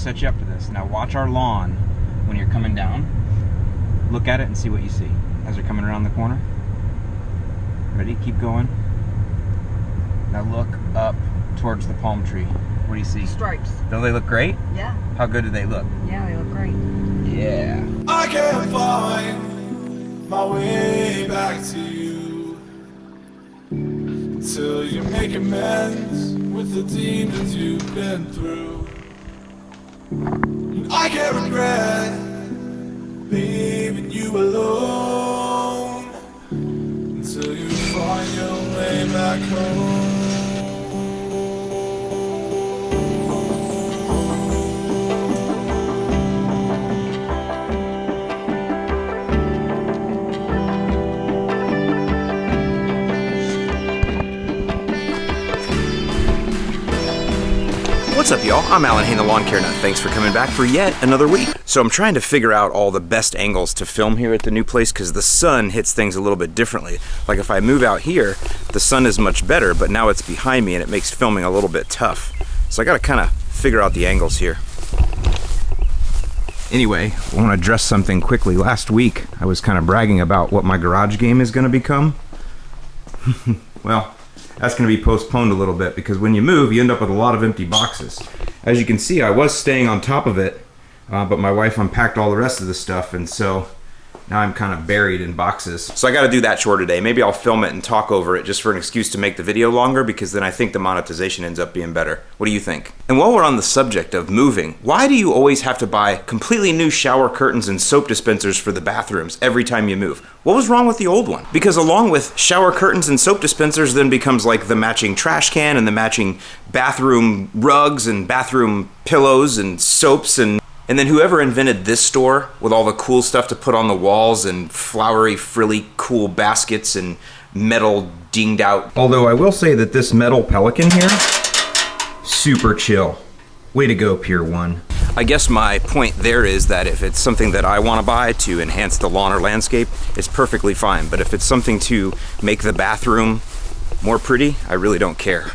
set you up for this. Now watch our lawn when you're coming down. Look at it and see what you see as you're coming around the corner. Ready? Keep going. Now look up towards the palm tree. What do you see? Stripes. Don't they look great? Yeah. How good do they look? Yeah, they look great. Yeah. I can't find my way back to you until you make amends with the demons you've been through. And I can't regret leaving you alone until you find your way back home. What's up, y'all? I'm Alan Hain, the Lawn Care Nut. Thanks for coming back for yet another week. So I'm trying to figure out all the best angles to film here at the new place because the sun hits things a little bit differently. Like if I move out here, the sun is much better, but now it's behind me and it makes filming a little bit tough. So I gotta kind of figure out the angles here. Anyway, I want to address something quickly. Last week, I was kind of bragging about what my garage game is gonna become. Well, that's going to be postponed a little bit because when you move, you end up with a lot of empty boxes. As you can see, I was staying on top of it, but my wife unpacked all the rest of the stuff, and so now I'm kind of buried in boxes. So I got to do that chore today. Maybe I'll film it and talk over it just for an excuse to make the video longer, because then I think the monetization ends up being better. What do you think? And while we're on the subject of moving, why do you always have to buy completely new shower curtains and soap dispensers for the bathrooms every time you move? What was wrong with the old one? Because along with shower curtains and soap dispensers then becomes like the matching trash can and the matching bathroom rugs and bathroom pillows and soaps and then whoever invented this store with all the cool stuff to put on the walls and flowery, frilly, cool baskets and metal dinged out. Although I will say that this metal pelican here, super chill. Way to go, Pier 1. I guess my point there is that if it's something that I want to buy to enhance the lawn or landscape, it's perfectly fine. But if it's something to make the bathroom more pretty, I really don't care.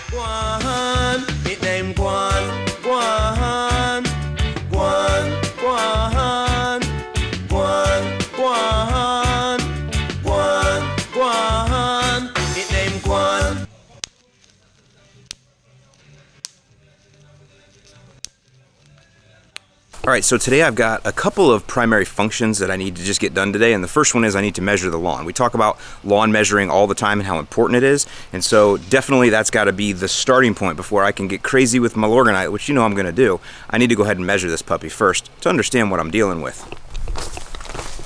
Guan, it name Guan, Guan, Guan, Guan, Guan, Guan, Guan, Guan, it name Guan. Alright, so today I've got a couple of primary functions that I need to just get done today, and the first one is I need to measure the lawn. We talk about lawn measuring all the time and how important it is, and so definitely that's got to be the starting point before I can get crazy with my Lorganite, which you know I'm going to do. I need to go ahead and measure this puppy first to understand what I'm dealing with.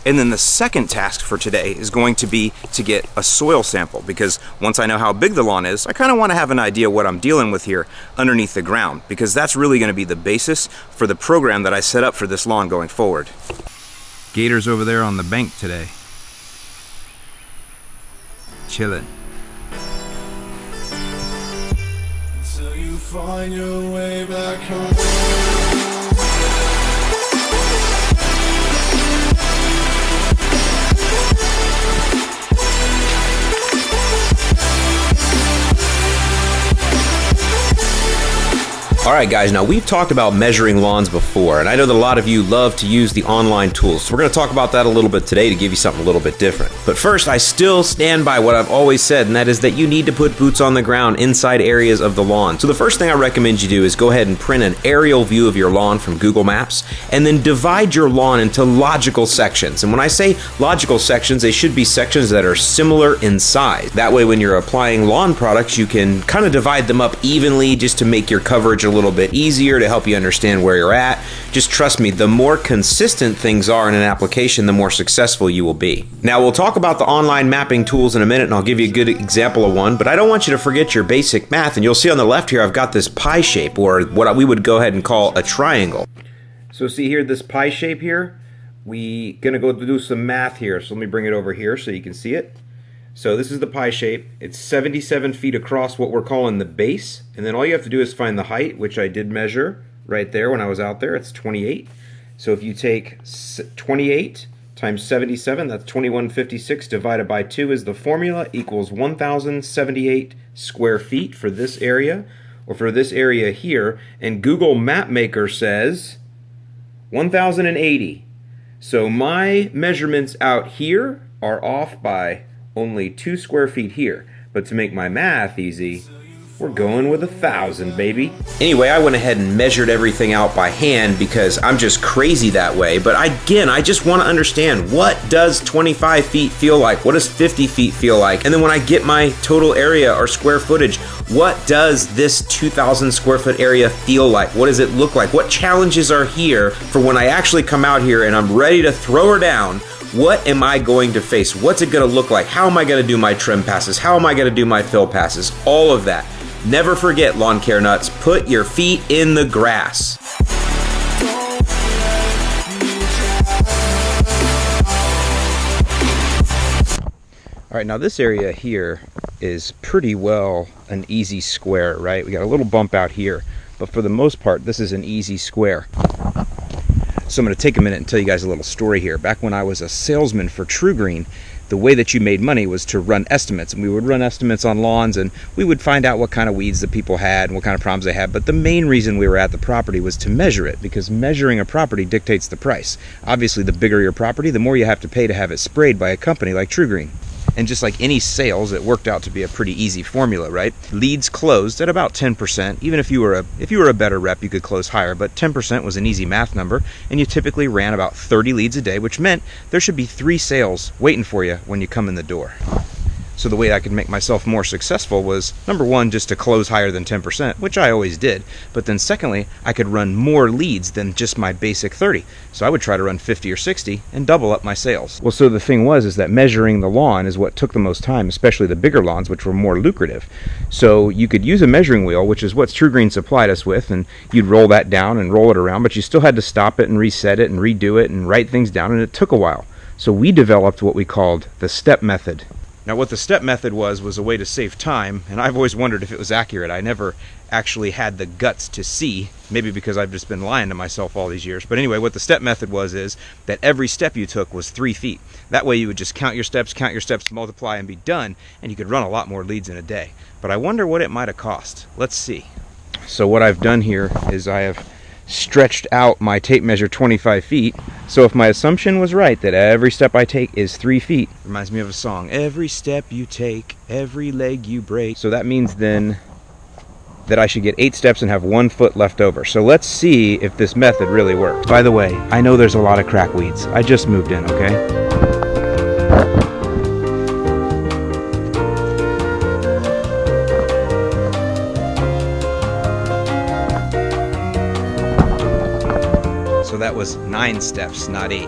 And then the second task for today is going to be to get a soil sample, because once I know how big the lawn is, I kind of want to have an idea what I'm dealing with here underneath the ground, because that's really going to be the basis for the program that I set up for this lawn going forward. Gator's over there on the bank today. Chilling. Until you find your way back home. Alright guys, now we've talked about measuring lawns before, and I know that a lot of you love to use the online tools, so we're going to talk about that a little bit today to give you something a little bit different. But first, I still stand by what I've always said, and that is that you need to put boots on the ground inside areas of the lawn. So the first thing I recommend you do is go ahead and print an aerial view of your lawn from Google Maps, and then divide your lawn into logical sections. And when I say logical sections, they should be sections that are similar in size. That way when you're applying lawn products, you can kind of divide them up evenly just to make your coverage a little bit easier, to help you understand where you're at. Just trust me, the more consistent things are in an application, the more successful you will be. Now we'll talk about the online mapping tools in a minute, and I'll give you a good example of one, but I don't want you to forget your basic math. And you'll see on the left here I've got this pie shape, or what we would go ahead and call a triangle. So see here, this pie shape here, we gonna go do some math here. So let me bring it over here so you can see it. So this is the pie shape. It's 77 feet across, what we're calling the base. And then all you have to do is find the height, which I did measure right there when I was out there. It's 28. So if you take 28 times 77, that's 2156 divided by 2 is the formula, equals 1,078 square feet for this area, or for this area here. And Google Map Maker says 1,080. So my measurements out here are off by only 2 square feet here. But to make my math easy, we're going with 1,000, baby. Anyway, I went ahead and measured everything out by hand because I'm just crazy that way. But again, I just want to understand, what does 25 feet feel like? What does 50 feet feel like? And then when I get my total area or square footage, what does this 2,000 square foot area feel like? What does it look like? What challenges are here for when I actually come out here and I'm ready to throw her down? What am I going to face? What's it going to look like? How am I going to do my trim passes? How am I going to do my fill passes? All of that. Never forget, lawn care nuts, put your feet in the grass. All right, now this area here is pretty well an easy square, right? We got a little bump out here, but for the most part, this is an easy square. So I'm going to take a minute and tell you guys a little story here. Back when I was a salesman for TruGreen, the way that you made money was to run estimates, and we would run estimates on lawns, and we would find out what kind of weeds the people had and what kind of problems they had. But the main reason we were at the property was to measure it, because measuring a property dictates the price. Obviously, the bigger your property, the more you have to pay to have it sprayed by a company like TruGreen. And just like any sales, it worked out to be a pretty easy formula, right? Leads closed at about 10%. Even if you were a better rep, you could close higher, but 10% was an easy math number, and you typically ran about 30 leads a day, which meant there should be 3 sales waiting for you when you come in the door. So the way I could make myself more successful was, number one, just to close higher than 10%, which I always did. But then secondly, I could run more leads than just my basic 30. So I would try to run 50 or 60 and double up my sales. Well, so the thing is that measuring the lawn is what took the most time, especially the bigger lawns, which were more lucrative. So you could use a measuring wheel, which is what TruGreen supplied us with, and you'd roll that down and roll it around, but you still had to stop it and reset it and redo it and write things down, and it took a while. So we developed what we called the step method. Now, what the step method was a way to save time, and I've always wondered if it was accurate. I never actually had the guts to see, maybe because I've just been lying to myself all these years. But anyway, what the step method is that every step you took was 3 feet. That way you would just count your steps, multiply, and be done, and you could run a lot more leads in a day. But I wonder what it might have cost. Let's see. So what I've done here is I have stretched out my tape measure 25 feet. So if my assumption was right that every step I take is 3 feet, reminds me of a song, every step you take, every leg you break. So that means then that I should get 8 steps and have 1 foot left over. So let's see if this method really works. By the way, I know there's a lot of crack weeds. I just moved in, okay? So that was 9 steps, not 8. I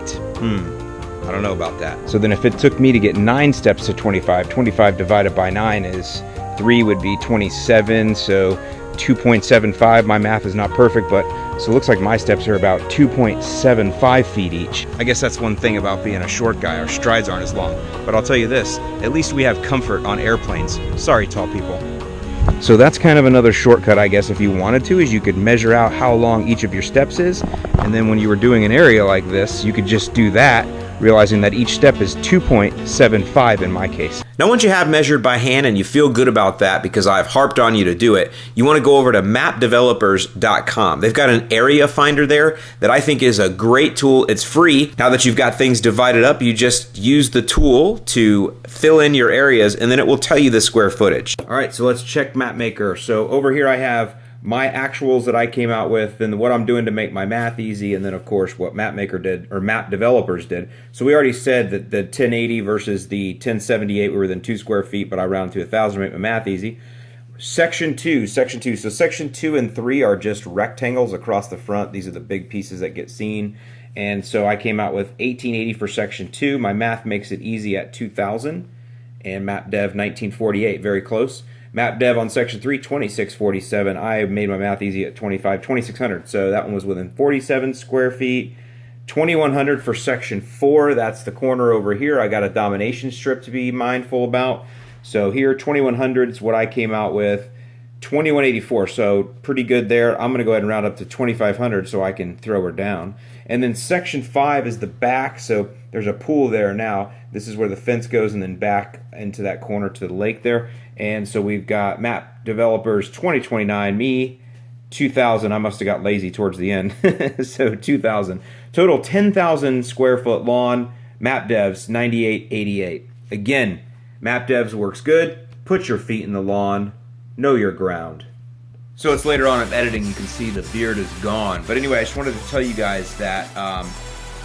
don't know about that. So then if it took me to get 9 steps to 25, 25 divided by 9 is 3 would be 27, so 2.75. My math is not perfect, but so it looks like my steps are about 2.75 feet each. I guess that's one thing about being a short guy. Our strides aren't as long. But I'll tell you this, at least we have comfort on airplanes. Sorry, tall people. So that's kind of another shortcut, I guess, if you wanted to, is you could measure out how long each of your steps is, and then when you were doing an area like this, you could just do that, realizing that each step is 2.75 in my case. Now, once you have measured by hand and you feel good about that because I've harped on you to do it, you want to go over to mapdevelopers.com. They've got an area finder there that I think is a great tool. It's free. Now that you've got things divided up, you just use the tool to fill in your areas, and then it will tell you the square footage. All right, so let's check MapMaker. So over here I have my actuals that I came out with, and what I'm doing to make my math easy, and then of course what MapMaker did, or Map Developers did. So we already said that the 1080 versus the 1078 were within 2 square feet, but I round to 1,000 to make my math easy. Section 2. So section 2 and 3 are just rectangles across the front. These are the big pieces that get seen. And so I came out with 1880 for section 2. My math makes it easy at 2,000. And MapDev 1948, very close. MapDev on section 3, 2647. I made my math easy at 2600. So that one was within 47 square feet. 2100 for section 4. That's the corner over here. I got a domination strip to be mindful about. So here, 2100 is what I came out with. 2184, so pretty good there. I'm going to go ahead and round up to 2500 so I can throw her down. And then section 5 is the back, so there's a pool there now. This is where the fence goes, and then back into that corner to the lake there. And so we've got map developers 2029, me 2000. I must have got lazy towards the end. So 2000. Total 10,000 square foot lawn. Map devs 9888. Again, map devs works good. Put your feet in the lawn. Know your ground. So it's later on in editing, you can see the beard is gone. But anyway, I just wanted to tell you guys that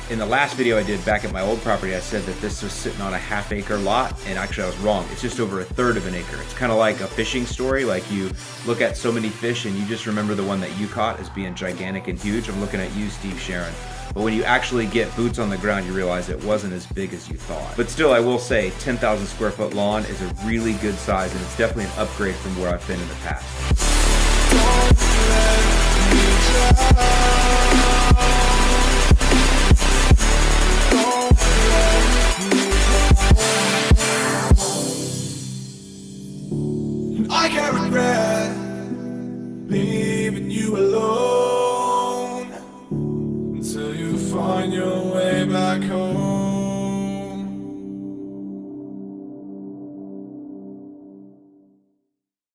in the last video I did back at my old property, I said that this was sitting on a half-acre lot, and actually I was wrong. It's just over a third of an acre. It's kind of like a fishing story, like you look at so many fish and you just remember the one that you caught as being gigantic and huge. I'm looking at you, Steve Sharon. But when you actually get boots on the ground, you realize it wasn't as big as you thought. But still, I will say 10,000 square foot lawn is a really good size, and it's definitely an upgrade from where I've been in the past. I can't regret being